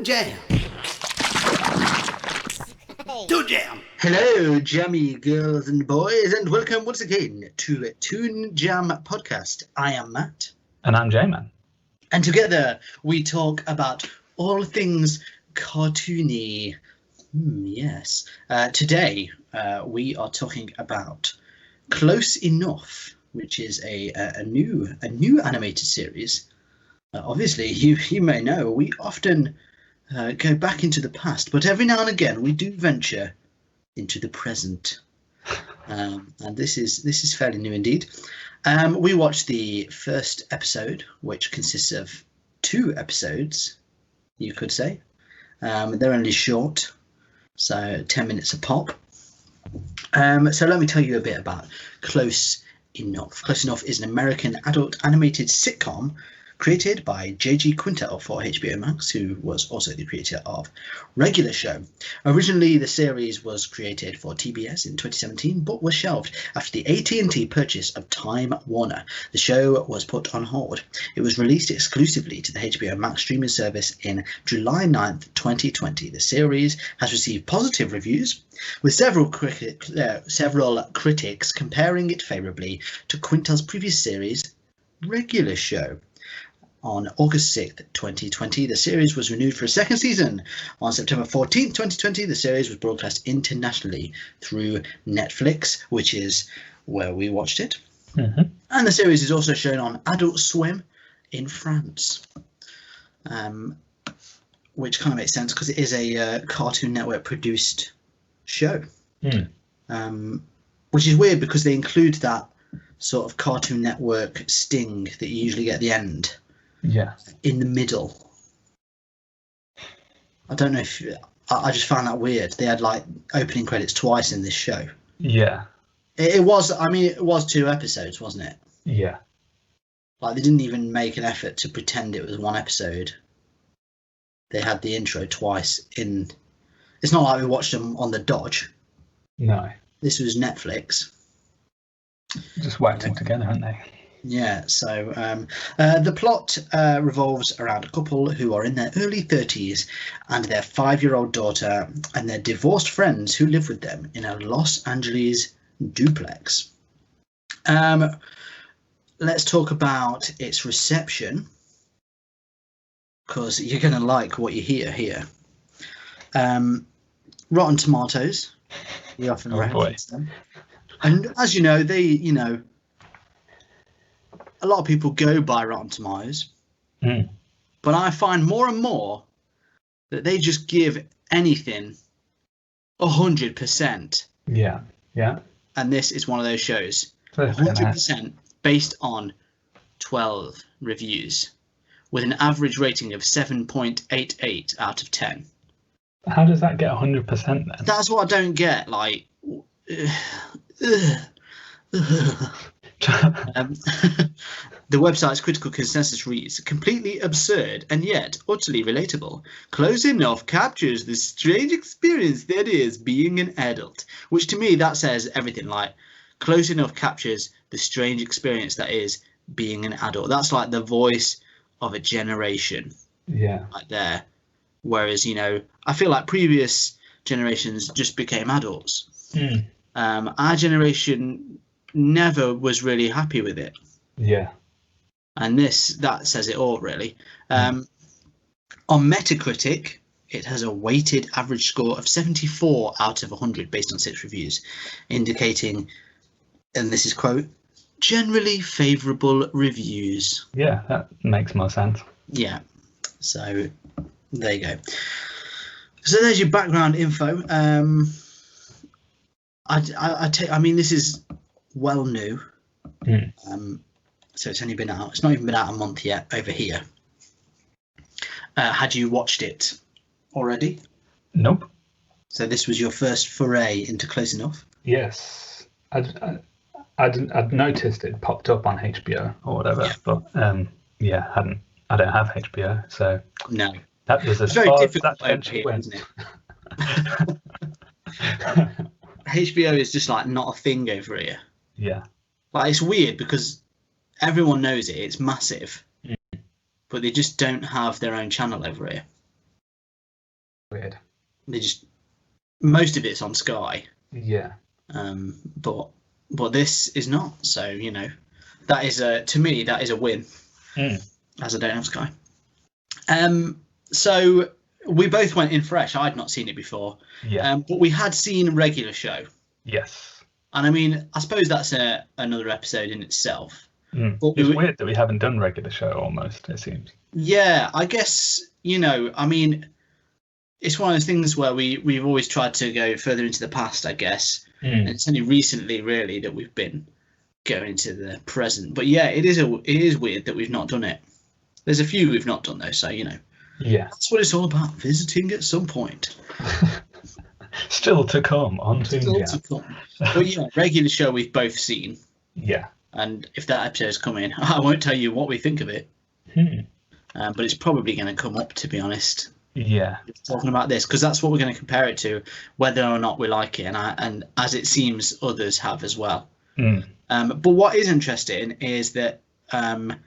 Jam. Toon Jam. Hello, jammy girls and boys, and welcome once again to Toon Jam Podcast. I am Matt. And I'm J-Man. And together we talk about all things cartoony. Yes. Today we are talking about Close Enough, which is a new animated series. Obviously, you may know we often go back into the past, but every now and again we do venture into the present. And this is fairly new indeed. We watched the first episode, which consists of 2 episodes, you could say. They're only short, so 10 minutes a pop. So let me tell you a bit about Close Enough. Close Enough is an American adult animated sitcom created by J.G. Quintel for HBO Max, who was also the creator of Regular Show. Originally, the series was created for TBS in 2017, but was shelved after the AT&T purchase of Time Warner. The show was put on hold. It was released exclusively to the HBO Max streaming service in July 9th, 2020. The series has received positive reviews, with several critics comparing it favourably to Quintel's previous series, Regular Show. On August 6th, 2020, the series was renewed for a second season. On September 14th, 2020, the series was broadcast internationally through Netflix, which is where we watched it. Mm-hmm. And the series is also shown on Adult Swim in France, which kind of makes sense because it is a Cartoon Network produced show, which is weird because they include that sort of Cartoon Network sting that you usually get at the end. Yeah. In the middle. I don't know if I just found that weird. They had like opening credits twice in this show. Yeah. It was 2 episodes, wasn't it? Yeah. Like they didn't even make an effort to pretend it was 1 episode. They had the intro twice in. It's not like we watched them on the Dodge. No. This was Netflix. Just whacked them together, haven't they? Yeah, so the plot revolves around a couple who are in their early 30s and their 5-year-old daughter and their divorced friends who live with them in a Los Angeles duplex. Let's talk about its reception, because you're going to like what you hear here. Rotten Tomatoes, we often reference them. And as you know, a lot of people go by Rotten Tomatoes, but I find more and more that they just give anything 100%. Yeah, yeah. And this is one of those shows, 100% based on 12 reviews, with an average rating of 7.88 out of 10. How does that get 100% then? That's what I don't get. Like, the website's critical consensus reads, completely absurd and yet utterly relatable. Close Enough captures the strange experience that is being an adult. Which to me, that says everything. Like, Close Enough captures the strange experience that is being an adult. That's like the voice of a generation. Yeah. Right there. Whereas, I feel like previous generations just became adults. Our generation never was really happy with it. Yeah. And that says it all, really. On Metacritic, it has a weighted average score of 74 out of 100 based on 6 reviews, indicating, and this is quote, generally favourable reviews. Yeah, that makes more sense. Yeah. So there you go. So there's your background info. I mean, this is well new. So it's only been out. It's not even been out a month yet over here. Had you watched it already? Nope. So this was your first foray into Close Enough? Yes. I'd noticed it popped up on HBO or whatever, Yeah. but I don't have HBO, so No. that was It's very difficult over venture here, went. isn't it? HBO is just like not a thing over here. Yeah. Like, it's weird because everyone knows it. It's massive, but they just don't have their own channel over here. weird. They just most of it's on Sky, Yeah. but this is not. So that is to me that is a win, as I don't have Sky. So we both went in fresh. I'd not seen it before, but we had seen regular show. Yes. And I mean, I suppose that's another episode in itself. But it's weird that we haven't done regular show almost, it seems. Yeah, I guess, I mean, it's one of those things where we've always tried to go further into the past, I guess. And it's only recently, really, that we've been going into the present. But yeah, it is weird that we've not done it. There's a few we've not done, though, so, Yeah. That's what it's all about, visiting at some point. Still to come on Toon. Still to come. But yeah, regular show we've both seen. Yeah. And if that episode's coming, I won't tell you what we think of it. But it's probably going to come up, to be honest. Yeah. Talking about this, because that's what we're going to compare it to, whether or not we like it, and as it seems others have as well. But what is interesting is that the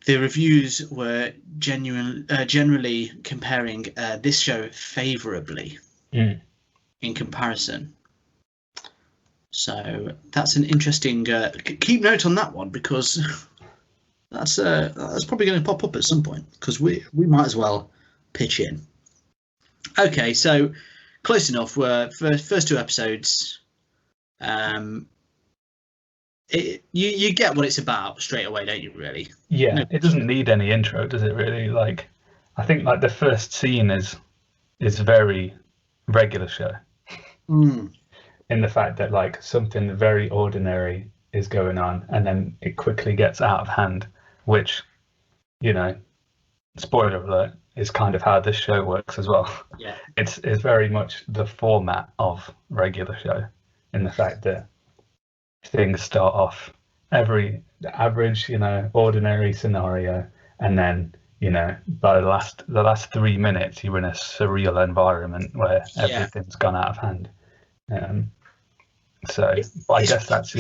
reviews were generally comparing this show favourably in comparison. So that's an interesting. Keep note on that one, because that's probably going to pop up at some point, because we might as well pitch in. Okay, so close enough. We're first two episodes. You get what it's about straight away, don't you? Really? Yeah. It doesn't need any intro, does it? Really? Like, I think like the first scene is very regular show. In the fact that like something very ordinary is going on, and then it quickly gets out of hand, which, spoiler alert, is kind of how this show works as well. Yeah. It's very much the format of regular show, in the fact that things start off the average, ordinary scenario, and then, by the last 3 minutes, you're in a surreal environment where everything's gone out of hand. I guess that's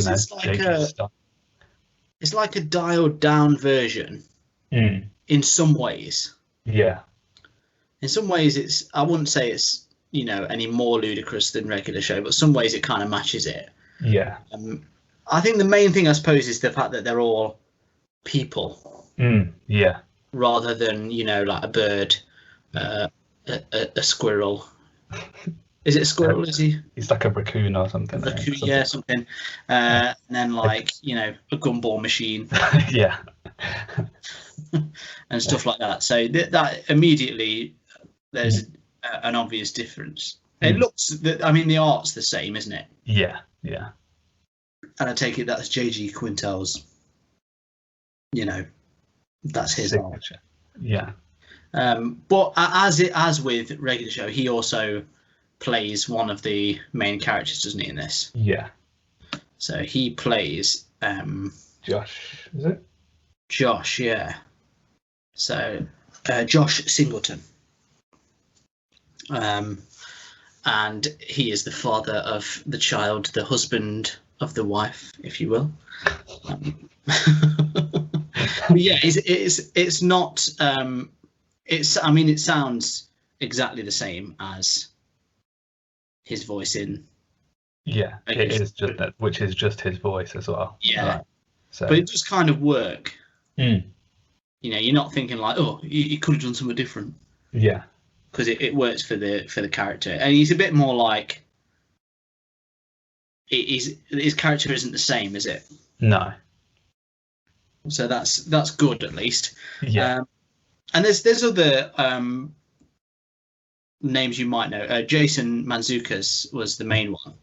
it's like a dialed down version in some ways. Yeah. In some ways, I wouldn't say it's any more ludicrous than regular show, but some ways it kind of matches it. Yeah. I think the main thing, I suppose, is the fact that they're all people. Yeah. Rather than like a bird, a squirrel. Is it a squirrel? Is he? He's like a raccoon or something. Yeah, something. And then a gumball machine. Yeah. And stuff like that. So that immediately there's an obvious difference. It looks the art's the same, isn't it? Yeah, yeah. And I take it that's J.G. Quintel's. That's his signature. Art. Yeah. But as with regular show, he also plays one of the main characters, doesn't he, in this? Yeah. So he plays Josh, is it? Josh, yeah. So Josh Singleton. And he is the father of the child, the husband of the wife, if you will. Yeah, it's not. It sounds exactly the same as his voice in. Yeah, it is just that, which is just his voice as well. Yeah, right. So, but it does kind of work. You're not thinking like, oh, he could have done something different. Yeah, because it works for the character, and he's a bit more like. His character isn't the same, is it? No. So that's good, at least. Yeah. And there's other names you might know. Jason Mantzoukas was the main one.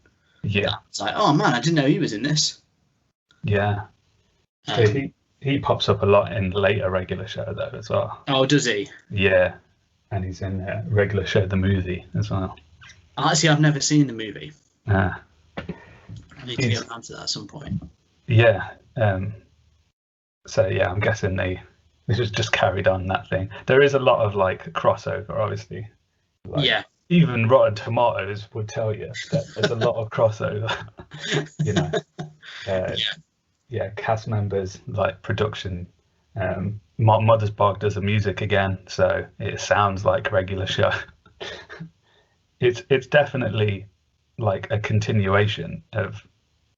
Yeah. It's like, oh man, I didn't know he was in this. Yeah. So he pops up a lot in later regular show though as well. Oh, does he? Yeah. And he's in regular show the movie as well. Actually, I've never seen the movie. I need to get around to that at some point. Yeah. So yeah, I'm guessing they just carried on that thing. There is a lot of like crossover, obviously. Like, yeah. Even Rotten Tomatoes would tell you that there's a lot of crossover. Yeah, cast members, like production. Mother's Bog does the music again, so it sounds like regular show. it's definitely like a continuation of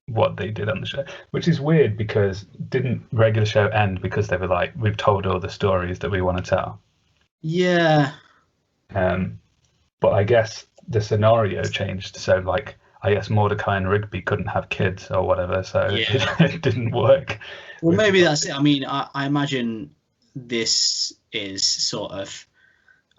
what they did on the show, which is weird because didn't regular show end because they were like, we've told all the stories that we want to tell? Yeah. But I guess the scenario changed, so like I guess Mordecai and Rigby couldn't have kids or whatever, so Yeah. it didn't work. Well, maybe that's it. I mean, I imagine this is sort of.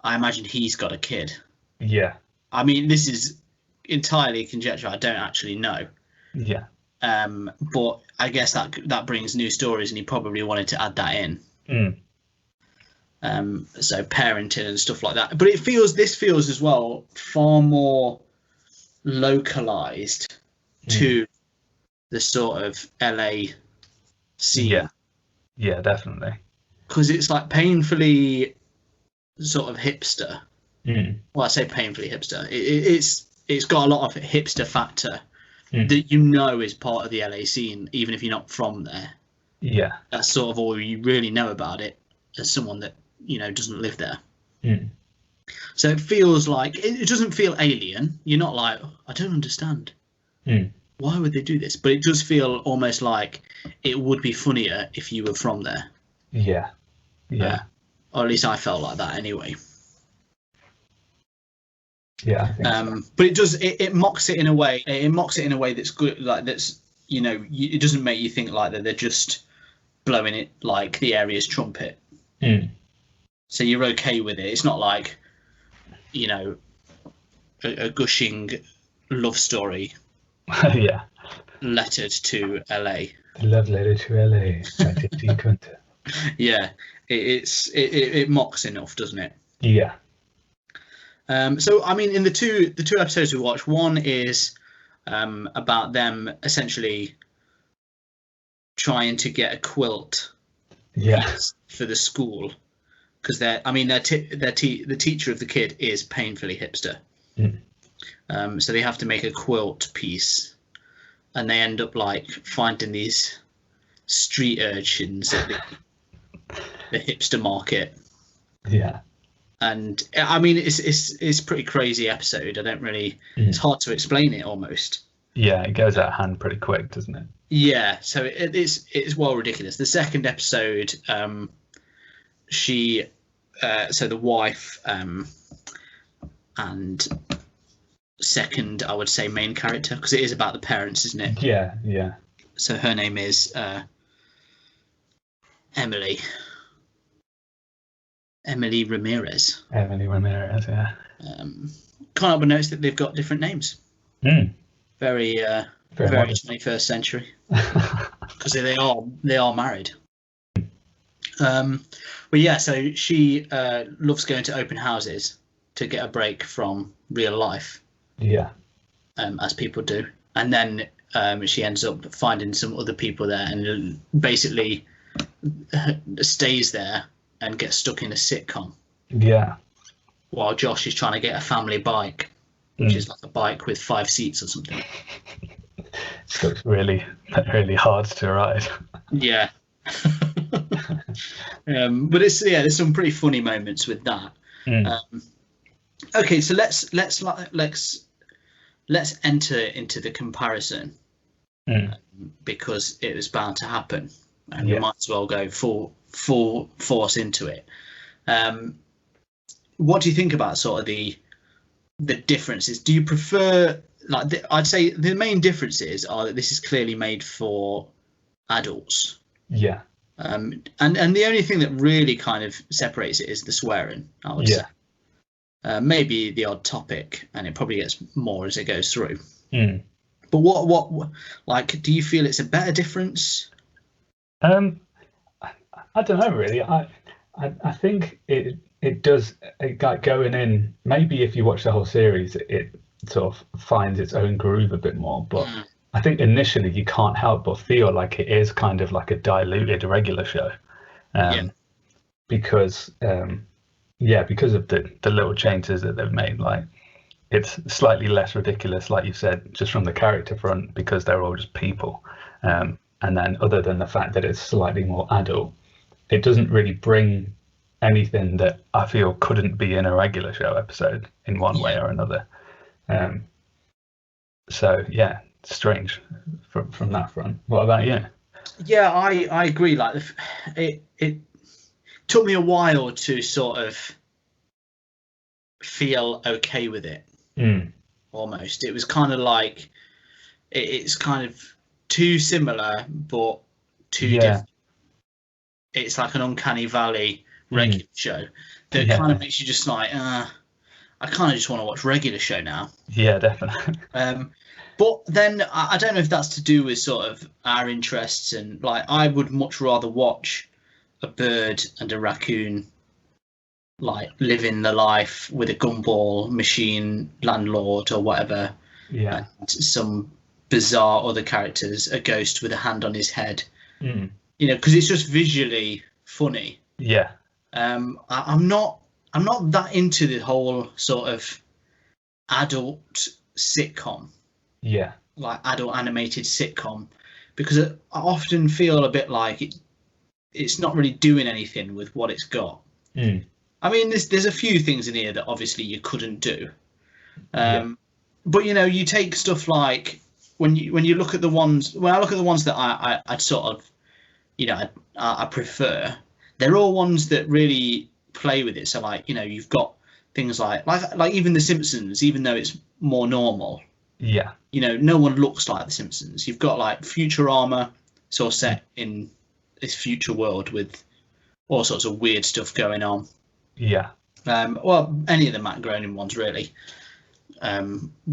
I imagine he's got a kid. Yeah. I mean, this is entirely conjecture. I don't actually know. Yeah. But I guess that brings new stories, and he probably wanted to add that in. So parenting and stuff like that. But this feels as well far more localized to the sort of LA scene. Yeah, definitely. Because it's like painfully sort of hipster. Well, I say painfully hipster. It's got a lot of hipster factor that is part of the LA scene, even if you're not from there. Yeah. That's sort of all you really know about it as someone that doesn't live there. So it feels like it doesn't feel alien. You're not like, I don't understand. Why would they do this? But it does feel almost like it would be funnier if you were from there. Yeah. Or at least I felt like that anyway. Yeah, I think so. But it mocks it in a way. It mocks it in a way that's good. Like that's it doesn't make you think like that they're just blowing it like the area's trumpet. So you're okay with it. It's not like a gushing love story. Yeah. Lettered to LA. The love letter to LA. Yeah, it mocks enough, doesn't it? Yeah. So I mean, in the two episodes we watched, one is about them essentially trying to get a quilt for the school because the teacher of the kid is painfully hipster. So they have to make a quilt piece, and they end up like finding these street urchins at the hipster market. Yeah. And I mean, it's pretty crazy episode. I don't really. It's hard to explain it almost. Yeah, it goes out of hand pretty quick, doesn't it? Yeah, so it's well ridiculous. The second episode, so the wife, and second, I would say main character because it is about the parents, isn't it? Yeah. So her name is Emily Ramirez. Yeah. Can't help but notice that they've got different names. Very 21st century, because they are married. But yeah, so she loves going to open houses to get a break from real life. Yeah. As people do, and then she ends up finding some other people there, and basically stays there and gets stuck in a sitcom. Yeah. While Josh is trying to get a family bike, which is like a bike with 5 seats or something. It looks really, really hard to ride. Yeah. But there's some pretty funny moments with that. Okay, so let's enter into the comparison because it was bound to happen, and we might as well go full force into it. What do you think about sort of the differences? Do you prefer I'd say the main differences are that this is clearly made for adults. Yeah. And the only thing that really kind of separates it is the swearing, I would say. Maybe the odd topic, and it probably gets more as it goes through. But what like, do you feel it's a better difference? I don't know really. I think it does, like going in, maybe if you watch the whole series it sort of finds its own groove a bit more, but I think initially you can't help but feel like it is kind of like a diluted regular show, because of the little changes that they've made. Like it's slightly less ridiculous, like you said, just from the character front, because they're all just people, and then other than the fact that it's slightly more adult, it doesn't really bring anything that I feel couldn't be in a regular show episode in one way or another. So yeah, strange from that front. What about you? Yeah, I agree. Like it took me a while to sort of feel okay with it. Almost, it was kind of like it's kind of too similar but too different. It's like an uncanny valley regular show that kind of makes you just like, I kind of just want to watch regular show now. Yeah, definitely. But then I don't know if that's to do with sort of our interests, and like I would much rather watch a bird and a raccoon like living the life with a gumball machine landlord or whatever. Yeah. And some bizarre other characters, a ghost with a hand on his head. You know, because it's just visually funny. Yeah. I'm not that into the whole sort of adult sitcom. Yeah. Like adult animated sitcom, because I often feel a bit like it's not really doing anything with what it's got. I mean, there's a few things in here that obviously you couldn't do. But you know, you take stuff like when you look at the ones, when I look at the ones that I'd sort of, you know, I prefer, they're all ones that really play with it. So like, you know, you've got things like even The Simpsons, even though it's more normal. Yeah. You know, no one looks like The Simpsons. You've got like Futurama, it's all set in this future world with all sorts of weird stuff going on. Yeah. Well, any of the Matt Groening ones really.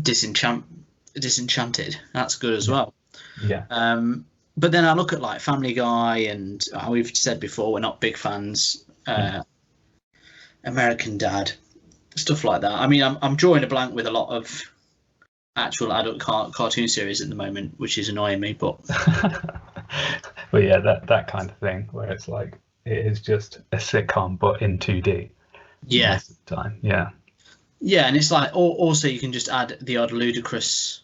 Disenchanted, that's good as well. Yeah. But then I look at like Family Guy, and we've said before we're not big fans. American Dad, stuff like that. I mean, I'm drawing a blank with a lot of actual adult cartoon series at the moment, which is annoying me. But but yeah, that kind of thing where it's like it is just a sitcom but in 2D. Yeah. Most of the time. Yeah. Yeah, and it's like also you can just add the odd ludicrous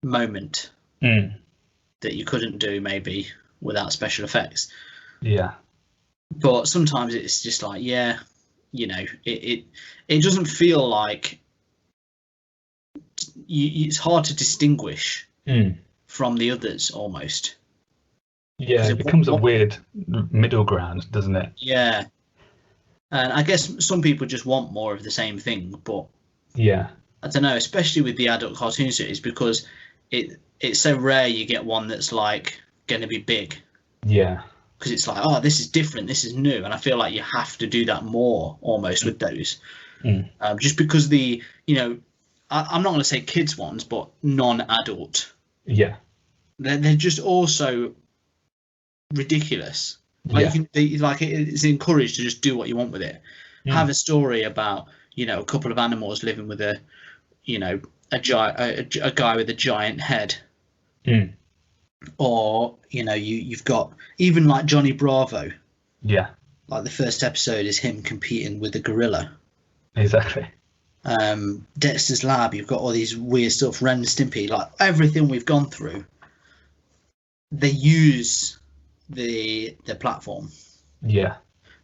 moment that you couldn't do maybe without special effects. Yeah. But sometimes it's just like, yeah, you know, it doesn't feel like it's hard to distinguish from the others almost. Yeah, it becomes a weird middle ground, doesn't it? Yeah. And I guess some people just want more of the same thing, but yeah, I don't know, especially with the adult cartoon series, because it's so rare you get one that's like going to be big. Yeah. Because it's like, oh, this is different, this is new, and I feel like you have to do that more almost with those. Just because the, you know, I'm not going to say kids ones, but non-adult. Yeah. They're just also ridiculous. Like it's encouraged to just do what you want with it. Have a story about, you know, a couple of animals living with a, you know, a guy with a giant head. Or, you know, you've got even like Johnny Bravo. Yeah. Like the first episode is him competing with a gorilla. Exactly. Dexter's Lab, you've got all these weird stuff. Ren and Stimpy, like everything we've gone through, they use the platform. Yeah.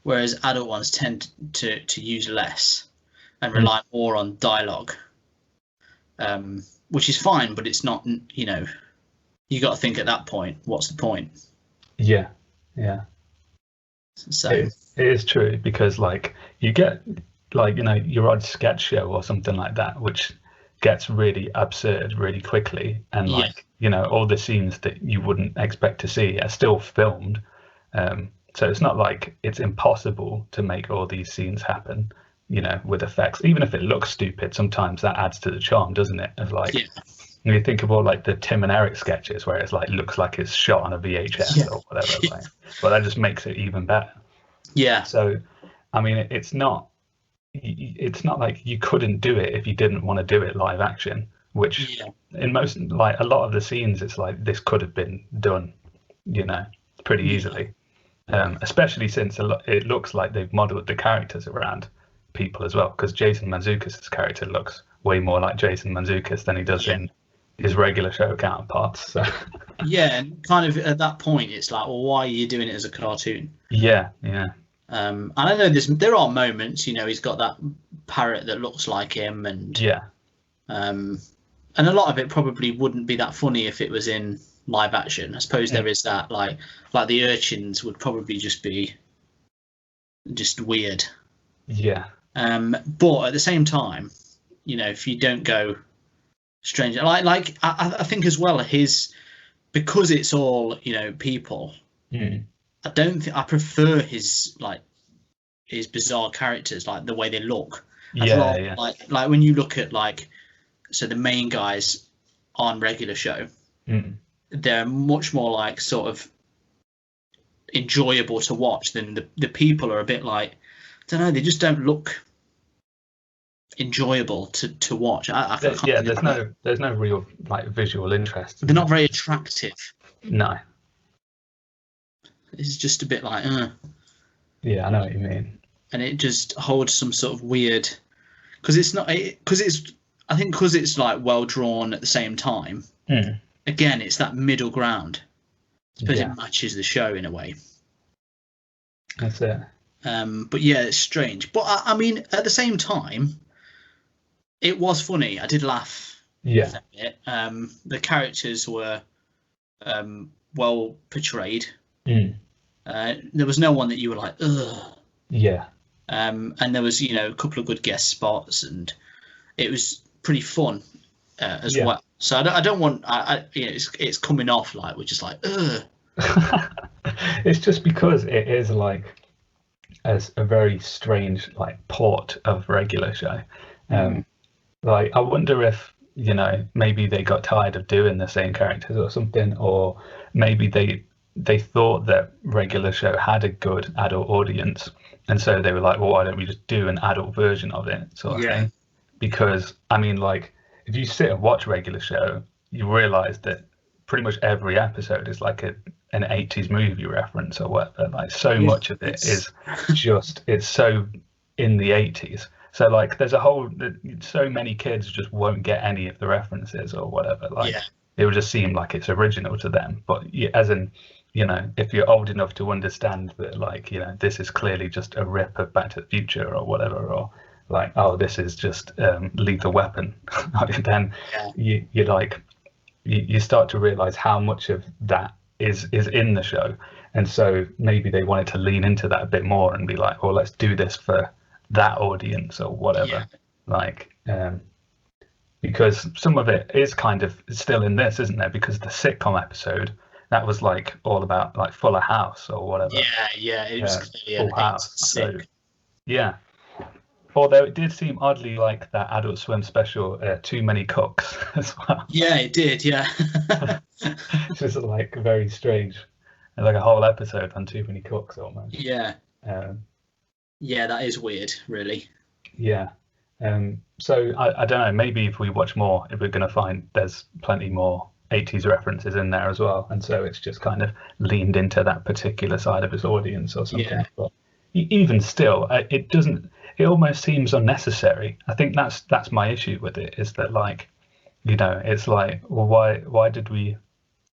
Whereas adult ones tend to use less and rely more on dialogue, which is fine, but it's not, you know, you got to think at that point, what's the point? Yeah. Yeah. So it is true, because like you get like, you know, your odd sketch show or something like that, which gets really absurd really quickly, and like, you know, all the scenes that you wouldn't expect to see are still filmed. So it's not like it's impossible to make all these scenes happen, you know, with effects. Even if it looks stupid, sometimes that adds to the charm, doesn't it? Of like, you think of all like the Tim and Eric sketches where it's like looks like it's shot on a VHS or whatever, like, but that just makes it even better. Yeah. So, I mean, it's not like you couldn't do it if you didn't want to do it live action, which in most, like a lot of the scenes, it's like this could have been done, you know, pretty easily. Especially since it looks like they've modeled the characters around people as well, because Jason Mantzoukas' character looks way more like Jason Mantzoukas than he does in his regular show counterparts. So. Yeah, and kind of at that point, it's like, well, why are you doing it as a cartoon? Yeah. And I know there are moments, he's got that parrot that looks like him, and Yeah. and a lot of it probably wouldn't be that funny if it was in live action. I suppose there is that, like the urchins would probably just be just weird. Yeah. But at the same time, if you don't go strange, I think as well, because it's all people. I don't think I prefer his bizarre characters, like the way they look. Yeah. Like when you look at so the main guys on regular show, they're much more like sort of enjoyable to watch than the people are a bit like, I don't know, they just don't look enjoyable to watch. There's no real like visual interest. They're not very attractive. No. It's just a bit like, Yeah, I know what you mean. And it just holds some sort of weird, because it's like well drawn at the same time. Again, it's that middle ground. I suppose it matches the show in a way. That's it. But yeah, it's strange. But I mean, at the same time, it was funny. I did laugh. Yeah. A bit. The characters were well portrayed. There was no one that you were like, ugh. Yeah. And there was, a couple of good guest spots, and it was pretty fun as well. So I don't want, it's coming off like we're just like, ugh. It's just because it is like as a very strange like port of regular show. Like I wonder if maybe they got tired of doing the same characters or something, or maybe they thought that regular show had a good adult audience, and so they were like, well, why don't we just do an adult version of it, sort of thing? Because I mean, like, if you sit and watch regular show, you realize that pretty much every episode is like an 80s movie reference or whatever. Like, so much of it is just, it's so in the 80s. So like there's so many kids just won't get any of the references or whatever. Like it will just seem like it's original to them. But as in, if you're old enough to understand that, like, this is clearly just a rip of Back to the Future or whatever, or like, oh, this is just Lethal Weapon, then you start to realize how much of that is in the show. And so maybe they wanted to lean into that a bit more and be like, well, let's do this for that audience or whatever. Because some of it is kind of still in this, isn't there? Because the sitcom episode, that was like all about like Fuller House or whatever. It was clearly Full House. So, although it did seem oddly like that Adult Swim special, Too Many Cooks, as well. Yeah, it did. Just like very strange, like a whole episode on Too Many Cooks almost. That is weird, really. So I don't know, maybe if we watch more, if we're going to find there's plenty more 80s references in there as well, and so it's just kind of leaned into that particular side of its audience or something. But even still, it almost seems unnecessary. I think that's my issue with it, is that, like, it's like, well, why did we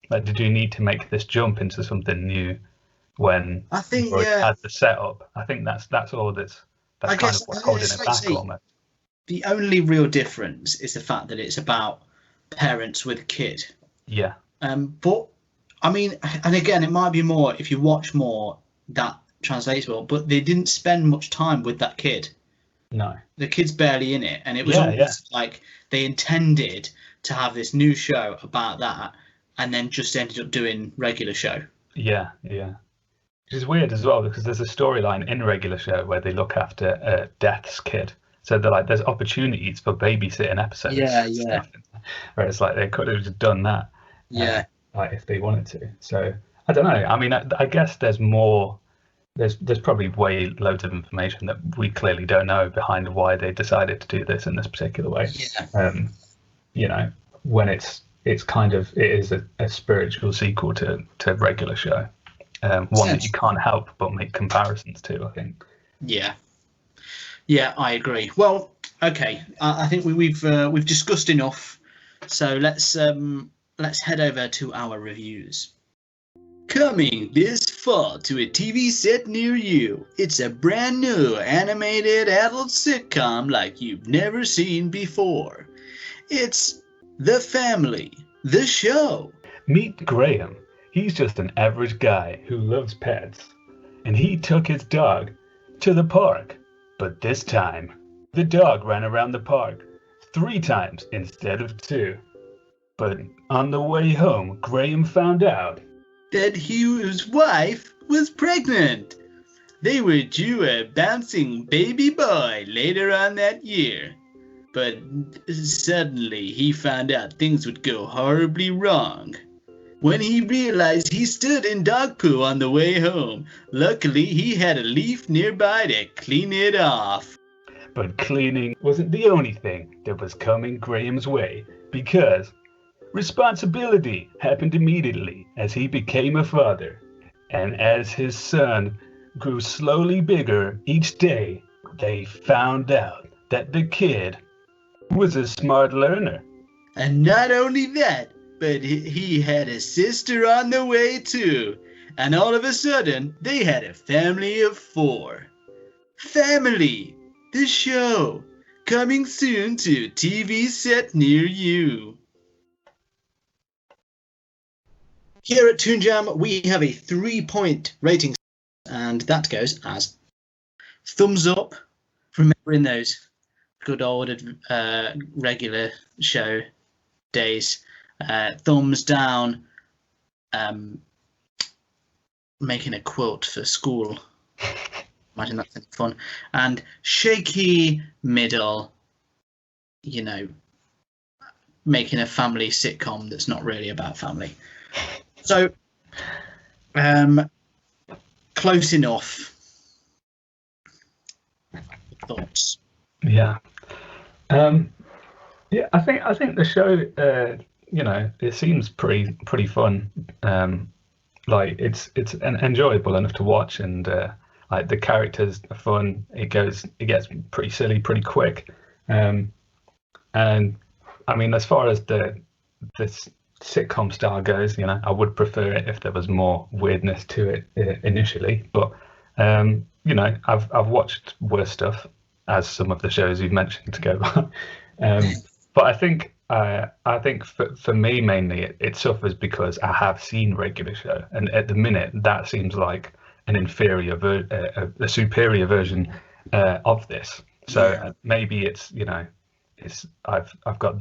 did you need to make this jump into something new when I think had the setup? I think that's all that's kind of what's holding it back almost. The only real difference is the fact that it's about parents with a kid. But I mean, and again, it might be more if you watch more that translates well, but they didn't spend much time with that kid. No, the kid's barely in it, and it was almost like they intended to have this new show about that, and then just ended up doing regular show. Which is weird as well, because there's a storyline in regular show where they look after Death's kid. So they're like, there's opportunities for babysitting episodes. Where it's like they could have just done that. Like if they wanted to. So I don't know. I mean, I guess there's more. There's probably loads of information that we clearly don't know behind why they decided to do this in this particular way. When it's kind of, it is a spiritual sequel to regular show. One that you can't help but make comparisons to, I think. I agree. Well, okay, I think we've discussed enough, so let's head over to our reviews. Coming this fall to a TV set near you. It's a brand new animated adult sitcom like you've never seen before. It's The Family, the show. Meet Graham. He's just an average guy who loves pets. And he took his dog to the park. But this time, the dog ran around the park 3 times instead of 2. But on the way home, Graham found out that his wife was pregnant. They were due a bouncing baby boy later on that year. But suddenly he found out things would go horribly wrong. When he realized he stood in dog poo on the way home, luckily he had a leaf nearby to clean it off. But cleaning wasn't the only thing that was coming Graham's way, because responsibility happened immediately as he became a father. And as his son grew slowly bigger each day, they found out that the kid was a smart learner. And not only that, but he had a sister on the way too. And all of a sudden, they had a family of 4. Family, the show, coming soon to a TV set near you. Here at Toon Jam, we have a 3-point rating, and that goes as thumbs up, remembering those good old regular show days. Thumbs down, making a quilt for school. Imagine that's any fun. And shaky middle, making a family sitcom that's not really about family. So, close enough. Thoughts? Yeah. Yeah, I think the show, it seems pretty fun. Like it's enjoyable enough to watch, and like the characters are fun. It gets pretty silly pretty quick. And I mean, as far as this sitcom style goes, I would prefer it if there was more weirdness to it initially. But I've watched worse stuff, as some of the shows you've mentioned to go by. But I think for me mainly it suffers because I have seen regular show, and at the minute that seems like an inferior a superior version of this. So maybe it's I've got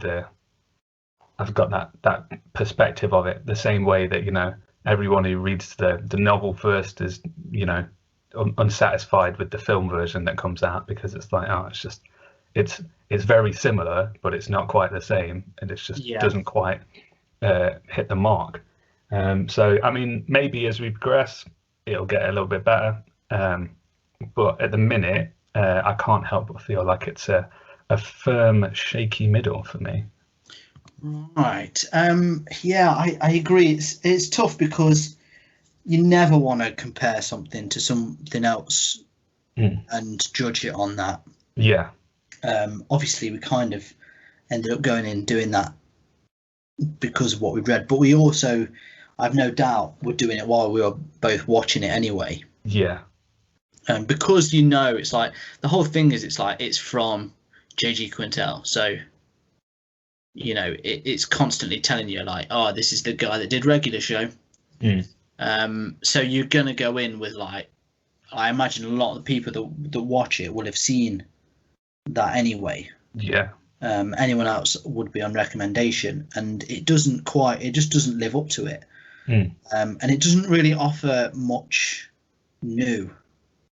that perspective of it, the same way that everyone who reads the novel first is unsatisfied with the film version that comes out, because it's like, it's very similar, but it's not quite the same, and it just doesn't quite hit the mark. So I mean, maybe as we progress it'll get a little bit better, but at the minute I can't help but feel like it's a firm shaky middle for me. Right. I agree. It's tough because you never want to compare something to something else and judge it on that. Yeah. Obviously, we kind of ended up going in doing that because of what we'd read, but we also, I've no doubt, were doing it while we were both watching it anyway. Yeah. Because it's like the whole thing is it's from J.G. Quintel, so it's constantly telling you like, oh, this is the guy that did regular show. So you're gonna go in with like, I imagine a lot of the people that watch it will have seen that anyway. Yeah. Anyone else would be on recommendation, and it just doesn't live up to it. And it doesn't really offer much new.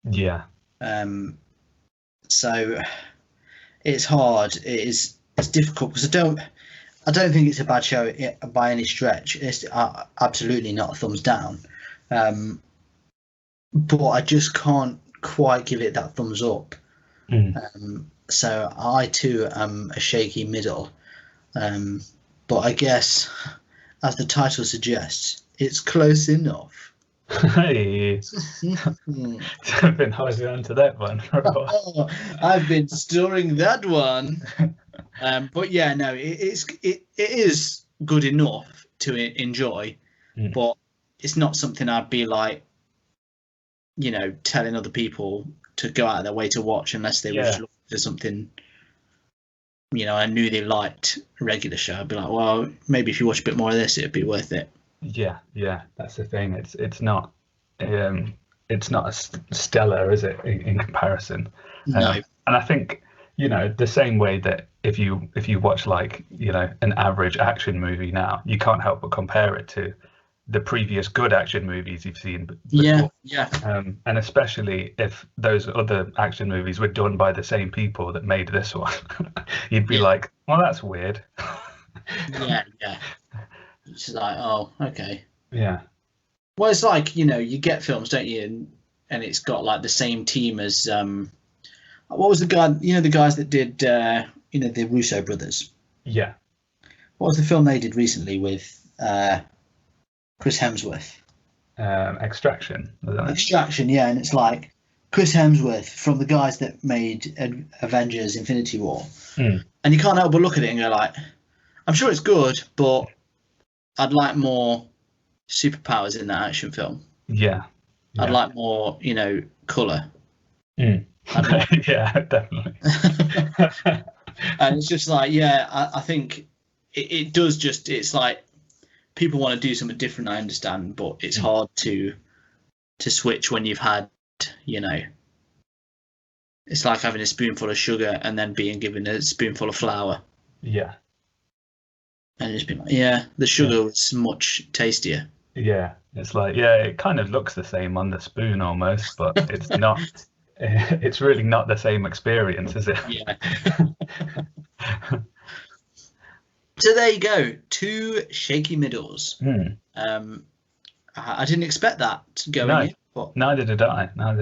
Yeah. So it's hard. It's difficult because I don't think it's a bad show by any stretch. It's absolutely not a thumbs down. But I just can't quite give it that thumbs up. So I too am a shaky middle. But I guess, as the title suggests, it's close enough. Hey, I've been holding on to that one for a while. I've been storing that one. But yeah, no, it is good enough to enjoy, but it's not something I'd be like, telling other people to go out of their way to watch unless they were just looking for something. I knew they liked a regular show. I'd be like, well, maybe if you watch a bit more of this, it'd be worth it. Yeah, that's the thing. It's not stellar, is it, in comparison? No. And I think the same way that if you watch like an average action movie now, you can't help but compare it to the previous good action movies you've seen before. Yeah. And especially if those other action movies were done by the same people that made this one, you'd be like, well, that's weird. Yeah. It's like, oh, okay. Yeah. Well, it's like, you get films, don't you? And it's got like the same team as what was the guy? The guys that did the Russo brothers. Yeah. What was the film they did recently with Chris Hemsworth? Extraction. Extraction, yeah, and it's like Chris Hemsworth from the guys that made Avengers: Infinity War, and you can't help but look at it and go like, I'm sure it's good, but I'd like more superpowers in that action film. Yeah. I'd like more, colour. Yeah, definitely. And it's just like, I think it does just, it's like people want to do something different, I understand, but it's hard to switch when you've had, it's like having a spoonful of sugar and then being given a spoonful of flour. Yeah. And just being like, the sugar was much tastier. Yeah, it's like, it kind of looks the same on the spoon almost, but it's not. It's really not the same experience, is it? Yeah. So there you go, 2 shaky middles. I didn't expect that going in. But neither did I. Well,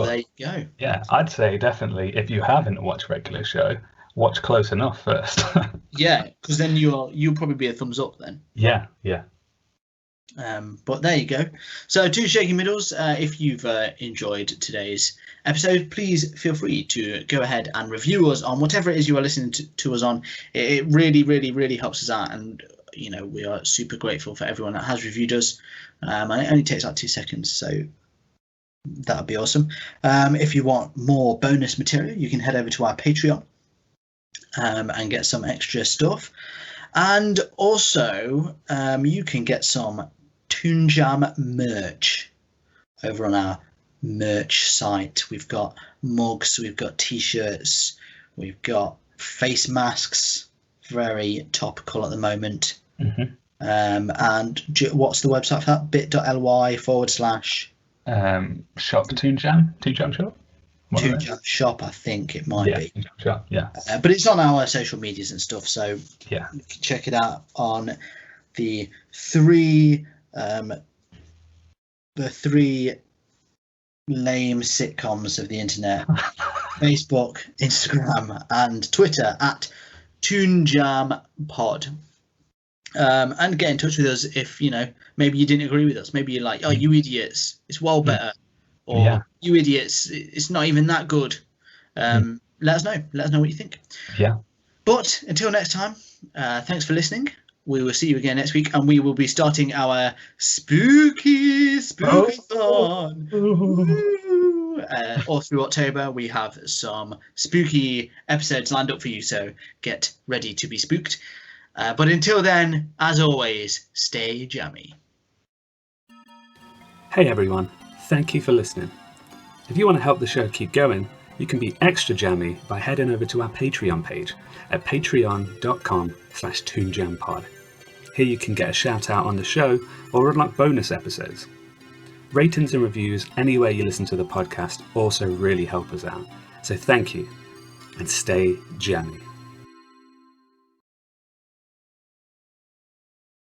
there you go. Yeah, I'd say definitely if you haven't watched regular show, watch Close Enough first. Yeah, because then you'll probably be a thumbs up then. Yeah. But there you go. So 2 shaky middles. If you've enjoyed today's episode, please feel free to go ahead and review us on whatever it is you are listening to us on. It really, really, really helps us out, and we are super grateful for everyone that has reviewed us. And it only takes like 2 seconds, so that would be awesome. If you want more bonus material, you can head over to our Patreon and get some extra stuff. And also, you can get some Toon Jam merch over on our merch site. We've got mugs, we've got t-shirts, we've got face masks, very topical at the moment. And what's the website for that? bit.ly/ shop Toon Jam shop. Toon Jam shop, I think it might be. Shop, yeah. But it's on our social medias and stuff, so yeah, you can check it out on the 3 lame sitcoms of the internet: Facebook, Instagram, and Twitter at Toon Jam Pod. And get in touch with us if maybe you didn't agree with us. Maybe you're like, oh, you idiots, it's well better, or you idiots, it's not even that good. Let us know what you think. Yeah. But until next time, thanks for listening. We will see you again next week, and we will be starting our spooky-thon. All through October, we have some spooky episodes lined up for you, so get ready to be spooked. But until then, as always, stay jammy. Hey everyone, thank you for listening. If you want to help the show keep going, you can be extra jammy by heading over to our Patreon page at patreon.com/toonjampod. Here you can get a shout out on the show or unlock bonus episodes. Ratings and reviews anywhere you listen to the podcast also really help us out. So thank you, and stay jammy.